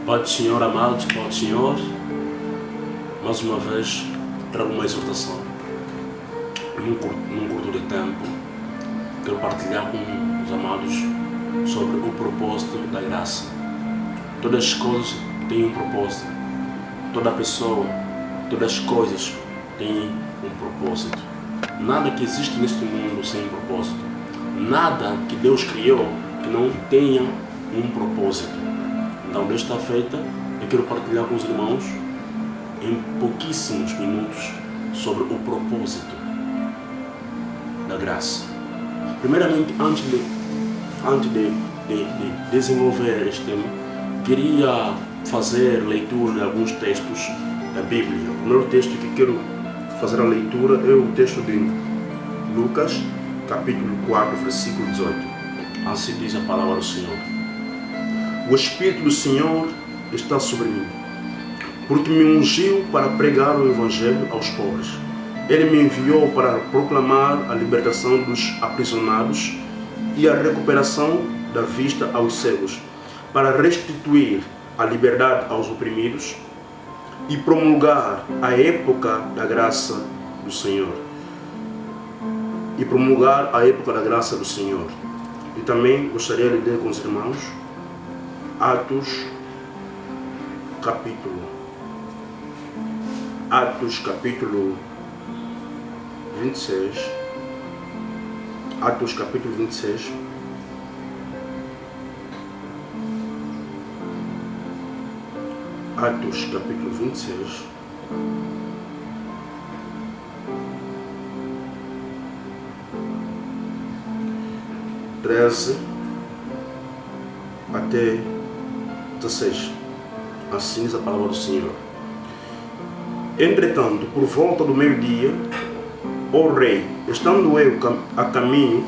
Pai do Senhor, amados, Pai do Senhor, mais uma vez trago uma exortação. Num curto de tempo, quero partilhar com os amados sobre o propósito da graça. Todas as coisas têm um propósito. Toda pessoa, todas as coisas têm um propósito. Nada que existe neste mundo sem um propósito. Nada que Deus criou que não tenha um propósito. Então, desta feita, eu quero partilhar com os irmãos em pouquíssimos minutos sobre o propósito da graça. Primeiramente, antes de desenvolver este tema, queria fazer leitura de alguns textos da Bíblia. O primeiro texto que quero fazer a leitura é o texto de Lucas, capítulo 4, versículo 18. Assim diz a palavra do Senhor. O Espírito do Senhor está sobre mim, porque me ungiu para pregar o Evangelho aos pobres. Ele me enviou para proclamar a libertação dos aprisionados e a recuperação da vista aos cegos, para restituir a liberdade aos oprimidos e promulgar a época da graça do Senhor. E também gostaria de ler com os irmãos Atos capítulo 26. Atos capítulo 26. Atos capítulo 26. Até 16. Assim diz a palavra do Senhor. Entretanto, por volta do meio-dia, ó rei, estando eu a caminho,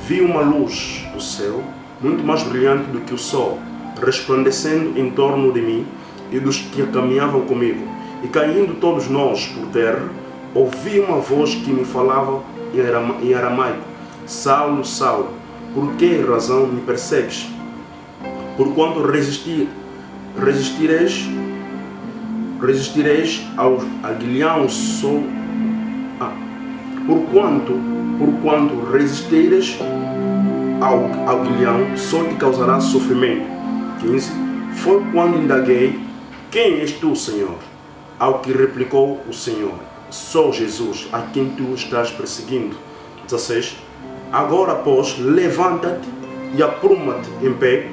vi uma luz do céu, muito mais brilhante do que o sol, resplandecendo em torno de mim e dos que caminhavam comigo. E caindo todos nós por terra, ouvi uma voz que me falava em aramaico: Saulo, Saulo, por que razão me persegues? Porquanto resistireis ao aguilhão porquanto resistires ao aguilhão, só te causará sofrimento. 15. Foi quando indaguei: quem és tu, Senhor? Ao que replicou o Senhor: sou Jesus, a quem tu estás perseguindo. 16. Agora, pois, levanta-te e apruma-te em pé.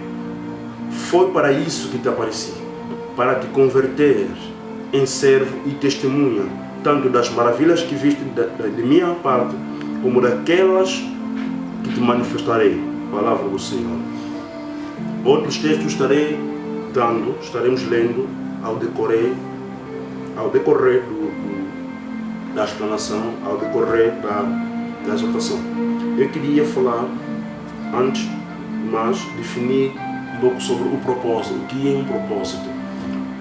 Foi para isso que te apareci, para te converter em servo e testemunha, tanto das maravilhas que viste de minha parte, como daquelas que te manifestarei. Palavra do Senhor. Outros textos estaremos lendo ao decorrer da explanação, ao decorrer da exortação. Eu queria falar, antes, mas definir um pouco sobre o propósito. O que é um propósito?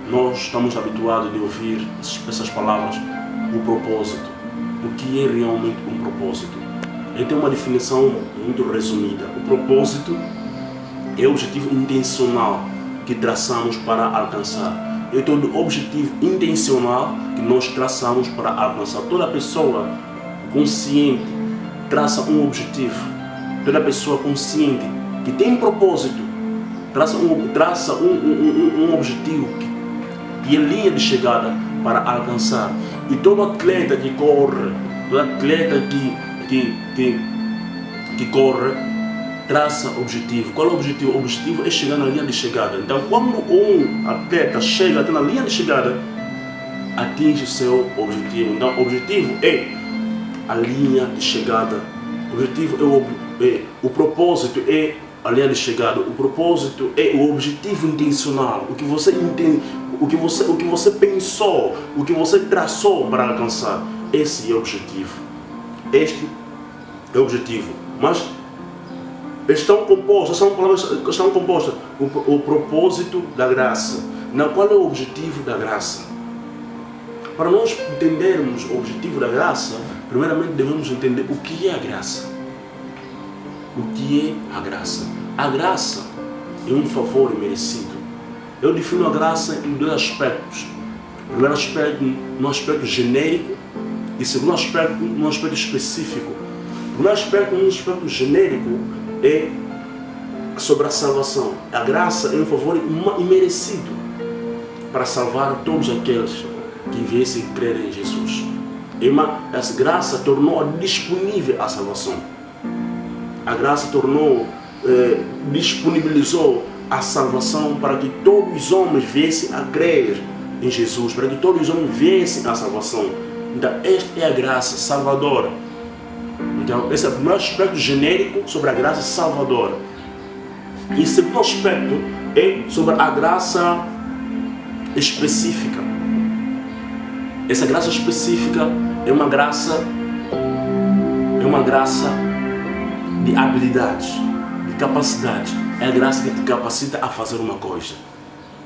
Nós estamos habituados a ouvir essas palavras, o propósito. O que é realmente um propósito? Eu tenho uma definição muito resumida. O propósito é o objetivo intencional que traçamos para alcançar. É todo objetivo intencional que nós traçamos para alcançar. Toda pessoa consciente traça um objetivo. Toda pessoa consciente que tem propósito traça um objetivo que é linha de chegada para alcançar. E todo atleta que corre, todo atleta que corre, traça objetivo. Qual é o objetivo? O objetivo é chegar na linha de chegada. Então, quando um atleta chega até na linha de chegada, atinge o seu objetivo. Então, o objetivo é a linha de chegada. O objetivo o propósito é a linha de chegada. O propósito é o objetivo intencional. O que você entende, o que você pensou, o que você traçou para alcançar. Esse é o objetivo. Este é o objetivo. Mas são compostas o propósito da graça. Não, qual é o objetivo da graça? Para nós entendermos o objetivo da graça, primeiramente devemos entender o que é a graça. O que é a graça? A graça é um favor merecido. eu defino a graça em dois aspectos. Primeiro aspecto, no aspecto genérico, e segundo aspecto, no aspecto específico. O primeiro aspecto, no aspecto genérico, é sobre a salvação. A graça é um favor imerecido para salvar todos aqueles que viessem crer em Jesus. Essa graça tornou disponível a salvação. A graça disponibilizou a salvação para que todos os homens viessem a crer em Jesus, para que todos os homens viessem a salvação. Então, esta é a graça salvadora. Então, esse é o primeiro aspecto genérico sobre a graça salvadora. E o segundo aspecto é sobre a graça específica. Essa graça específica é uma graça de habilidade, de capacidade. É a graça que te capacita a fazer uma coisa.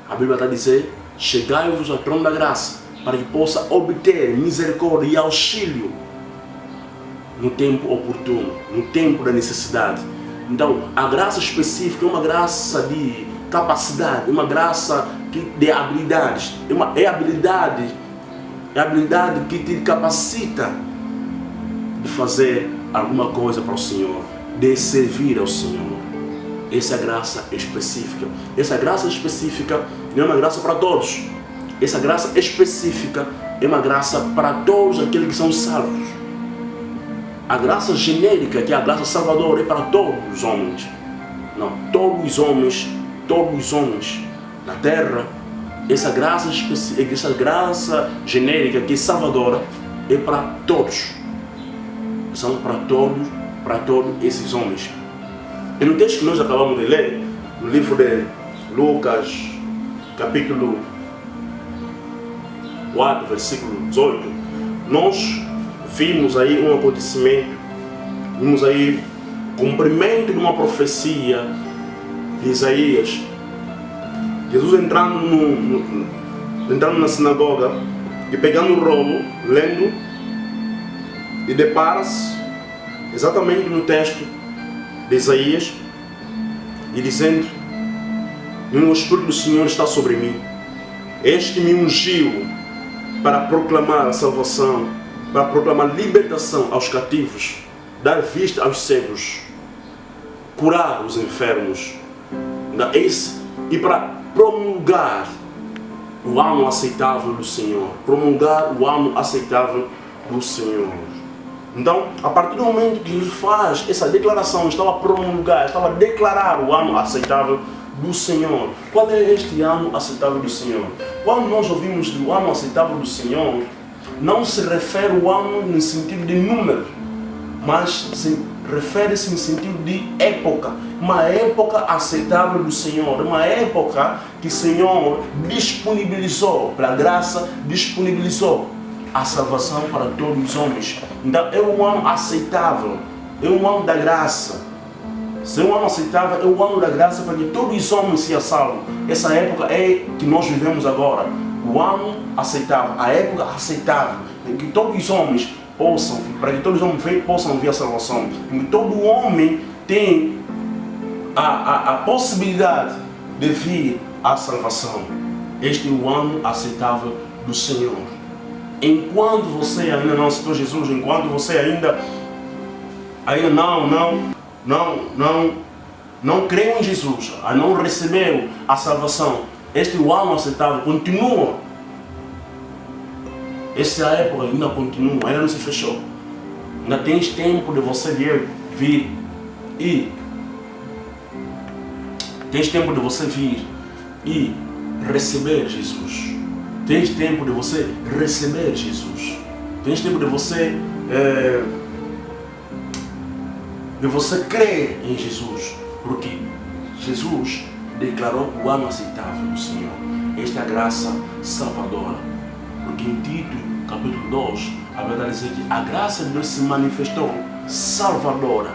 A Bíblia está a dizer: chegai-vos ao trono da graça, para que possa obter misericórdia e auxílio no tempo oportuno, no tempo da necessidade. Então, a graça específica é uma graça de capacidade, uma graça de habilidades. É a habilidade que te capacita de fazer alguma coisa para o Senhor, de servir ao Senhor. Essa é a graça específica. Essa graça específica não é uma graça para todos. Essa graça específica é uma graça para todos aqueles que são salvos. A graça genérica, que é a graça salvadora, é para todos os homens. Não, todos os homens na terra. Essa graça específica, essa graça genérica, que é salvadora, é para todos. São para todos esses homens. E no texto que nós acabamos de ler, no livro de Lucas, capítulo 4, versículo 18, nós vimos aí um acontecimento, vimos aí o cumprimento de uma profecia de Isaías. Jesus entrando na sinagoga e pegando o rolo, lendo, e depara-se exatamente no texto de Isaías e dizendo: o Espírito do Senhor está sobre mim, este me ungiu para proclamar a salvação, para proclamar libertação aos cativos, dar vista aos cegos, curar os enfermos, e para promulgar o ano aceitável do Senhor, promulgar o ano aceitável do Senhor. Então, a partir do momento que Jesus faz essa declaração, estava a promulgar, estava a declarar o ano aceitável do Senhor. Qual é este ano aceitável do Senhor? Quando nós ouvimos o ano aceitável do Senhor, não se refere ao ano no sentido de número, mas refere-se no sentido de época. Uma época aceitável do Senhor, uma época que o Senhor disponibilizou, pela graça, disponibilizou a salvação para todos os homens. Então é um ano aceitável, é um ano da graça. Se é um ano aceitável, é o ano da graça para que todos os homens sejam salvos. Essa época é que nós vivemos agora. O ano aceitável, a época aceitável, em que todos os homens possam, para que todos os homens possam ver a salvação. Em que todo homem tem a possibilidade de vir à salvação. Este é o ano aceitável do Senhor. Enquanto você ainda não aceitou Jesus, enquanto você ainda não creu em Jesus, não recebeu a salvação, este ano aceitável continua. Essa época ainda continua, ainda não se fechou. Ainda tens tempo de você vir e tens tempo de você vir e receber Jesus. Tens tempo de você receber Jesus. Tens tempo de você crer em Jesus. Porque Jesus declarou o ano aceitável do Senhor. Esta é a graça salvadora. Porque em Tito, capítulo 2, a Bíblia diz que a graça de Deus se manifestou salvadora.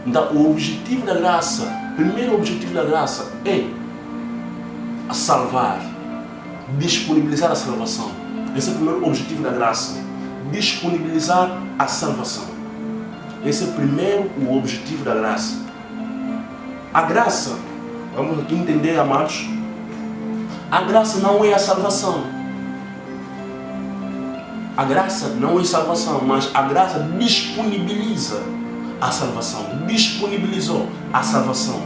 Então, o objetivo da graça, o primeiro objetivo da graça é a salvar, disponibilizar a salvação. Esse é o primeiro objetivo da graça, disponibilizar a salvação. Esse é o primeiro objetivo da graça. A graça, vamos aqui entender, amados, A graça não é a salvação. A graça não é salvação, mas a graça disponibiliza a salvação. Disponibilizou a salvação.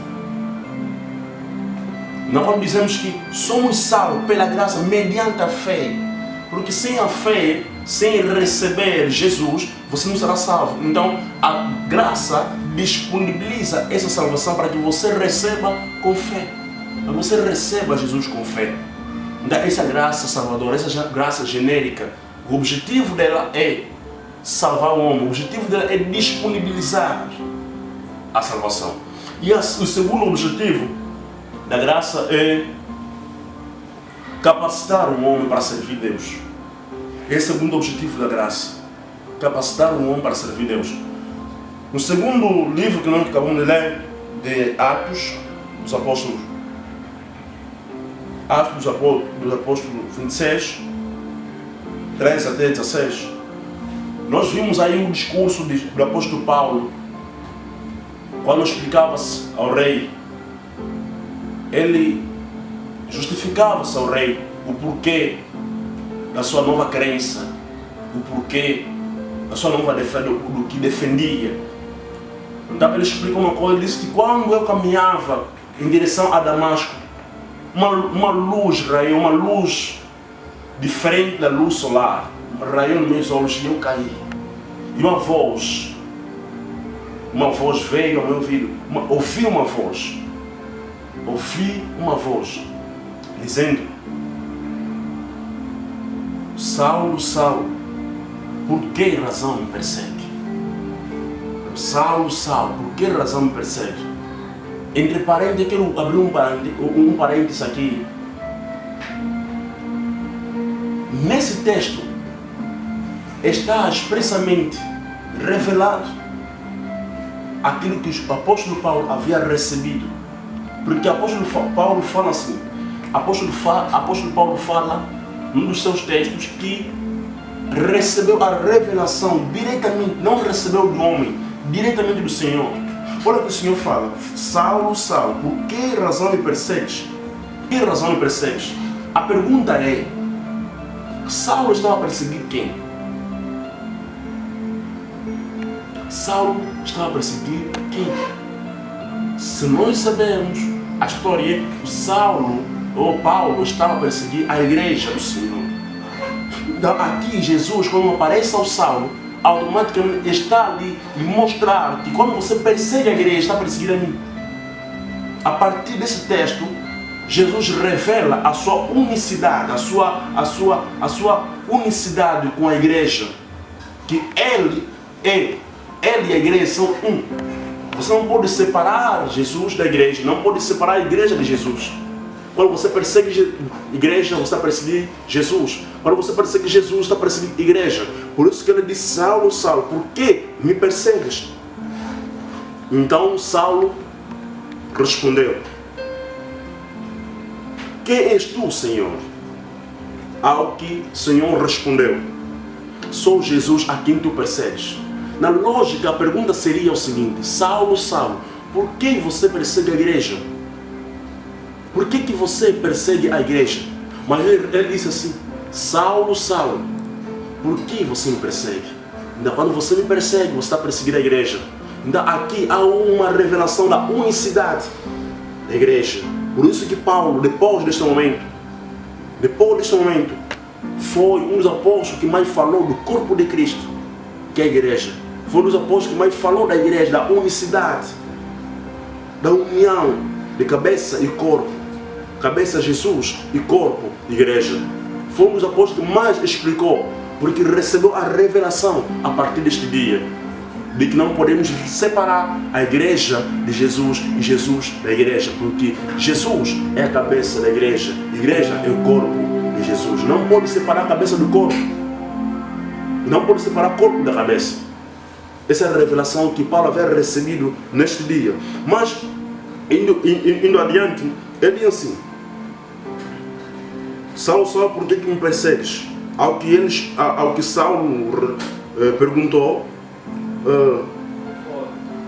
Nós quando dizemos que somos salvos pela graça mediante a fé, porque sem a fé, sem receber Jesus, você não será salvo. Então, a graça disponibiliza essa salvação para que você receba com fé. Para que você receba Jesus com fé. Então, essa graça salvadora, essa graça genérica, o objetivo dela é salvar o homem. O objetivo dela é disponibilizar a salvação. E o segundo objetivo da graça é capacitar o homem para servir Deus. Esse é o segundo objetivo da graça. Capacitar o homem para servir Deus. No segundo livro que nós acabamos de ler, de Atos dos Apóstolos, Atos dos Apóstolos 26, 13 até 16, nós vimos aí um discurso do apóstolo Paulo, quando explicava-se ao rei. Ele justificava-se ao rei o porquê da sua nova crença, o porquê da sua nova defesa, do que defendia. Então ele explicou uma coisa, ele disse que quando eu caminhava em direção a Damasco, uma luz raiou, uma luz diferente da luz solar, raiou nos meus olhos e eu caí. E uma voz veio ao meu ouvido, ouvi uma voz dizendo: Saulo, Saulo, por que razão me persegue? Saulo, Saulo, por que razão me persegue? Entre parênteses, eu quero abrir um parênteses aqui. Nesse texto está expressamente revelado aquilo que o apóstolo Paulo havia recebido. Porque o apóstolo Paulo fala assim, apóstolo Paulo fala num dos seus textos que recebeu a revelação diretamente, não recebeu do homem, diretamente do Senhor. Olha o que o Senhor fala: Saulo, Saulo, por que razão me persegues? Que razão me persegues? A pergunta é: Saulo estava a perseguir quem? Saulo estava a perseguir quem? Se nós sabemos a história, o Saulo ou Paulo estava a perseguir a igreja do Senhor. Então aqui Jesus, quando aparece ao Saulo, automaticamente está ali e mostrar que quando você persegue a igreja, está perseguindo a mim. A partir desse texto, Jesus revela a sua unicidade, a sua unicidade com a igreja. Que ele e a igreja são um. Você não pode separar Jesus da igreja, não pode separar a igreja de Jesus. Quando você persegue a igreja, você está perseguindo Jesus. Quando você persegue Jesus, você está perseguindo a igreja. Por isso que ele disse: Saulo, Saulo, por que me persegues? Então Saulo respondeu: Quem és tu, Senhor? Ao que o Senhor respondeu: Sou Jesus a quem tu persegues. Na lógica, a pergunta seria o seguinte: Saulo, Saulo, por que você persegue a igreja? Por que você persegue a igreja? Mas ele disse assim: Saulo, Saulo, por que você me persegue? Então, quando você me persegue, você está perseguindo a igreja. Então aqui há uma revelação da unicidade da igreja. Por isso que Paulo, depois deste momento, foi um dos apóstolos que mais falou do corpo de Cristo, que é a igreja. Foi um dos apóstolos que mais falou da igreja, da unicidade, da união de cabeça e corpo. Cabeça Jesus e corpo igreja. Foi um dos apóstolos que mais explicou, porque recebeu a revelação a partir deste dia, de que não podemos separar a igreja de Jesus e Jesus da igreja, porque Jesus é a cabeça da igreja, a igreja é o corpo de Jesus. Não pode separar a cabeça do corpo, não pode separar o corpo da cabeça. Essa é a revelação que Paulo havia recebido neste dia. Mas, indo adiante, ele diz assim: Saulo, Saulo, por que me persegues? Ao que Saulo perguntou: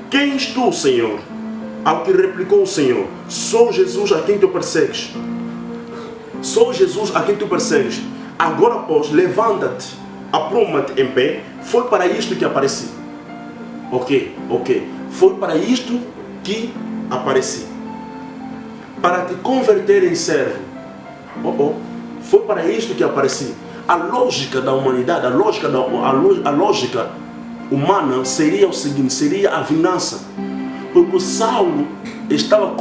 Quem és tu, Senhor? Ao que replicou o Senhor: Sou Jesus a quem tu persegues. Só Jesus a quem tu persegues. Agora, pois, levanta-te, apruma-te em pé. Foi para isto que apareci. Ok. Foi para isto que apareci. Para te converter em servo. Foi para isto que apareci. A lógica da humanidade, a lógica humana seria o seguinte, seria a vingança. Porque Saulo estava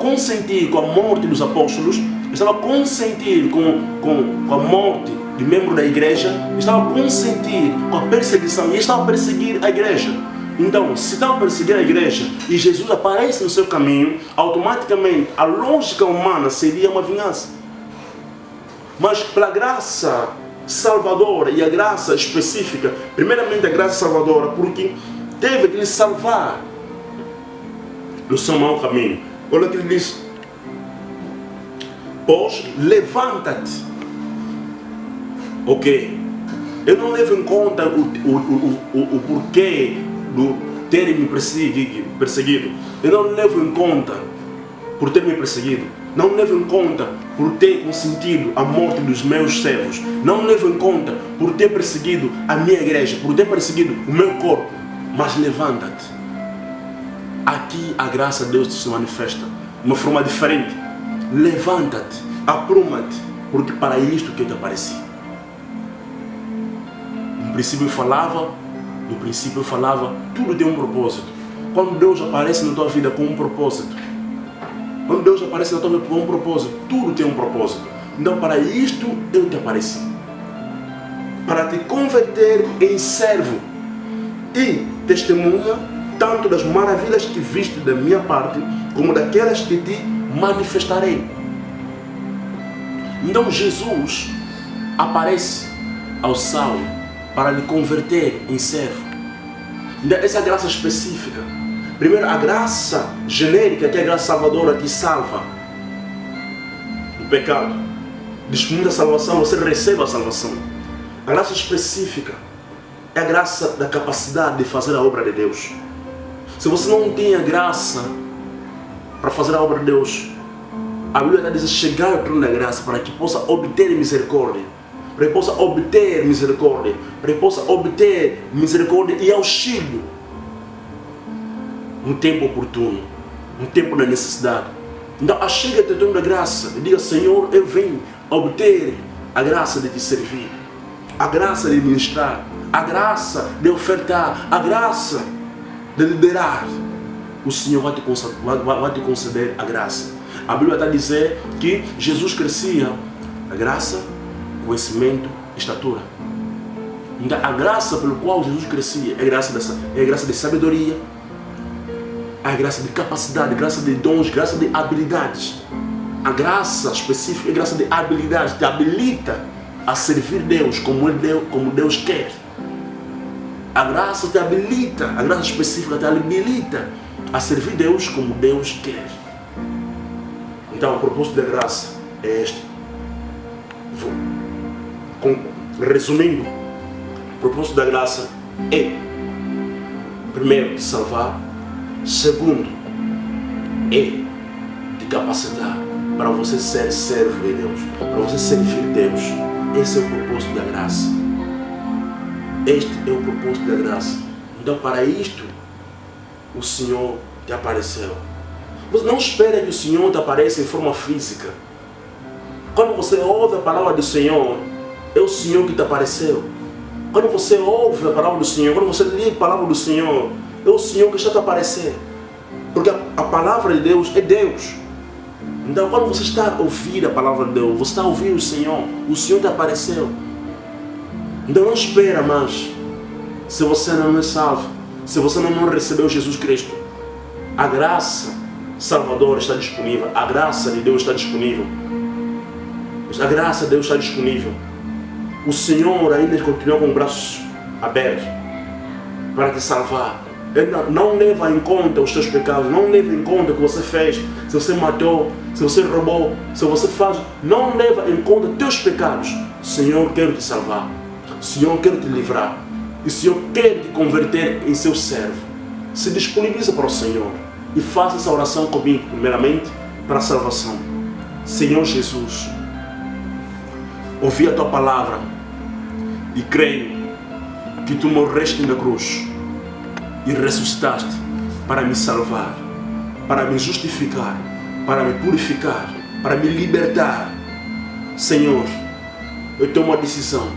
consentido com a morte dos apóstolos, estava consentido com a morte de membro da igreja, estava consentido com a perseguição e estava a perseguir a igreja. Então, se estava a perseguir a igreja e Jesus aparece no seu caminho, automaticamente a lógica humana seria uma vingança. Mas pela graça salvadora e a graça específica, primeiramente a graça salvadora, porque teve que lhe salvar do seu mau caminho. Olha o que ele diz: pois levanta-te. Ok, eu não levo em conta o porquê do terem me perseguido. Eu não levo em conta por ter me perseguido. Não levo em conta por ter consentido a morte dos meus servos. Não levo em conta por ter perseguido a minha igreja, por ter perseguido o meu corpo. Mas levanta-te. Aqui a graça de Deus se manifesta de uma forma diferente. Levanta-te, apruma-te, porque para isto que eu te apareci. No princípio eu falava, tudo tem um propósito. Quando Deus aparece na tua vida com um propósito, quando Deus aparece na tua vida com um propósito, tudo tem um propósito. Então para isto eu te apareci. Para te converter em servo e testemunha tanto das maravilhas que viste da minha parte, como daquelas que te manifestarei. Então Jesus aparece ao Saulo para lhe converter em servo. Então, essa é a graça específica. Primeiro, a graça genérica, que é a graça salvadora, que salva do pecado. Disponível a salvação, você recebe a salvação. A graça específica é a graça da capacidade de fazer a obra de Deus. Se você não tem a graça para fazer a obra de Deus, a Bíblia está dizendo chegar ao trono da graça para que possa obter misericórdia. Para que possa obter misericórdia. Para que possa obter misericórdia e auxílio no tempo oportuno, no tempo da necessidade. Então, achega-te ao trono da graça e diga: Senhor, eu venho obter a graça de te servir, a graça de ministrar, a graça de ofertar, a graça de liderar. O Senhor vai te conceder a graça. A Bíblia está a dizer que Jesus crescia a graça, conhecimento, estatura. Então, a graça pelo qual Jesus crescia é a graça de sabedoria, a graça de capacidade, graça de dons, graça de habilidades. A graça específica é a graça de habilidade, te habilita a servir Deus como Deus quer. A graça te habilita, a graça específica te habilita a servir Deus como Deus quer. Então, o propósito da graça é este. Resumindo, o propósito da graça é, primeiro, te salvar. Segundo, é te capacitar para você ser servo de Deus, para você servir Deus. Esse é o propósito da graça. Este é o propósito da graça. Então, para isto, o Senhor te apareceu. Você não espera que o Senhor te apareça em forma física. Quando você ouve a palavra do Senhor, é o Senhor que te apareceu. Quando você ouve a palavra do Senhor, quando você lê a palavra do Senhor, é o Senhor que está te aparecendo. Porque a palavra de Deus é Deus. Então, quando você está a ouvir a palavra de Deus, você está a ouvir o Senhor te apareceu. Então, não espera mais. Se você não é salvo, se você não recebeu Jesus Cristo, a graça salvadora está disponível. A graça de Deus está disponível. A graça de Deus está disponível. O Senhor ainda continua com os braços abertos para te salvar. Ele não leva em conta os teus pecados, não leva em conta o que você fez, se você matou, se você roubou, se você faz, não leva em conta os teus pecados. Senhor, quero te salvar. Senhor, quero te livrar. E o Senhor quer te converter em seu servo. Se disponibiliza para o Senhor e faça essa oração comigo, primeiramente, para a salvação. Senhor Jesus, ouvi a tua palavra e creio que tu morreste na cruz e ressuscitaste para me salvar, para me justificar, para me purificar, para me libertar. Senhor, eu tomo a decisão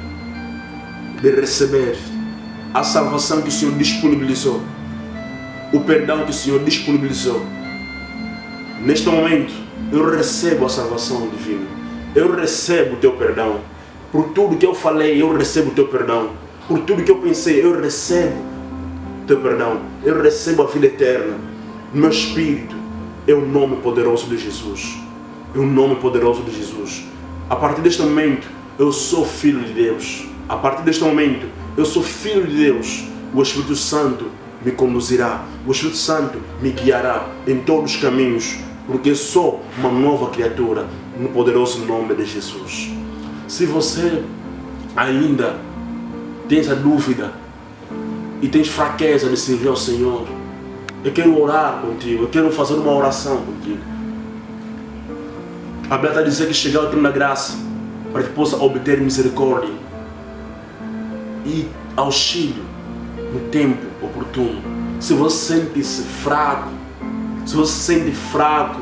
de receber a salvação que o Senhor disponibilizou, o perdão que o Senhor disponibilizou. Neste momento, eu recebo a salvação divina. Eu recebo o teu perdão. Por tudo que eu falei, eu recebo o teu perdão. Por tudo que eu pensei, eu recebo o teu perdão. Eu recebo a vida eterna. No meu espírito é o nome poderoso de Jesus. É o nome poderoso de Jesus. A partir deste momento, eu sou filho de Deus. A partir deste momento, eu sou filho de Deus. O Espírito Santo me conduzirá. O Espírito Santo me guiará em todos os caminhos, porque eu sou uma nova criatura no poderoso nome de Jesus. Se você ainda tem essa dúvida e tens fraqueza de servir ao Senhor, eu quero orar contigo, eu quero fazer uma oração contigo. A Bíblia está a dizer que chegar ao tempo da graça para que possa obter misericórdia e auxílio no tempo oportuno. Se você sente-se fraco, se você se sente fraco,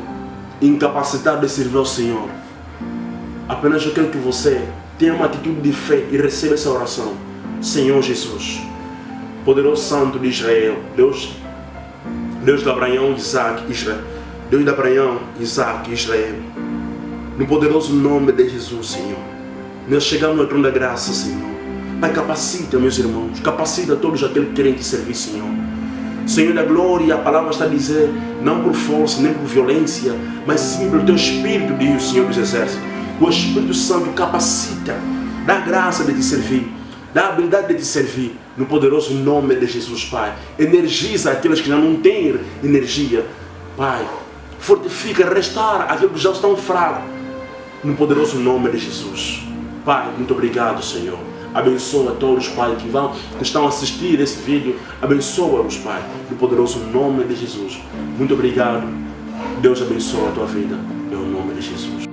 incapacitado de servir ao Senhor, apenas eu quero que você tenha uma atitude de fé e receba essa oração. Senhor Jesus, poderoso Santo de Israel, Deus de Abraão, Isaac, Israel, Deus de Abraão, Isaac, Israel, no poderoso nome de Jesus, Senhor, nós chegamos no trono da graça, Senhor. Pai, capacita meus irmãos, capacita todos aqueles que querem te servir, Senhor. Senhor da glória, a palavra está a dizer, não por força, nem por violência, mas sim pelo teu Espírito, diz o Senhor dos Exércitos. O Espírito Santo capacita, dá graça de te servir, dá habilidade de te servir, no poderoso nome de Jesus, Pai. Energiza aqueles que já não têm energia, Pai. Fortifica, restaura aqueles que já estão fracos, no poderoso nome de Jesus. Pai, muito obrigado, Senhor. Abençoa todos, Pai, que estão a assistir esse vídeo. Abençoa-os, Pai, no poderoso nome de Jesus. Muito obrigado. Deus abençoa a tua vida, em nome de Jesus.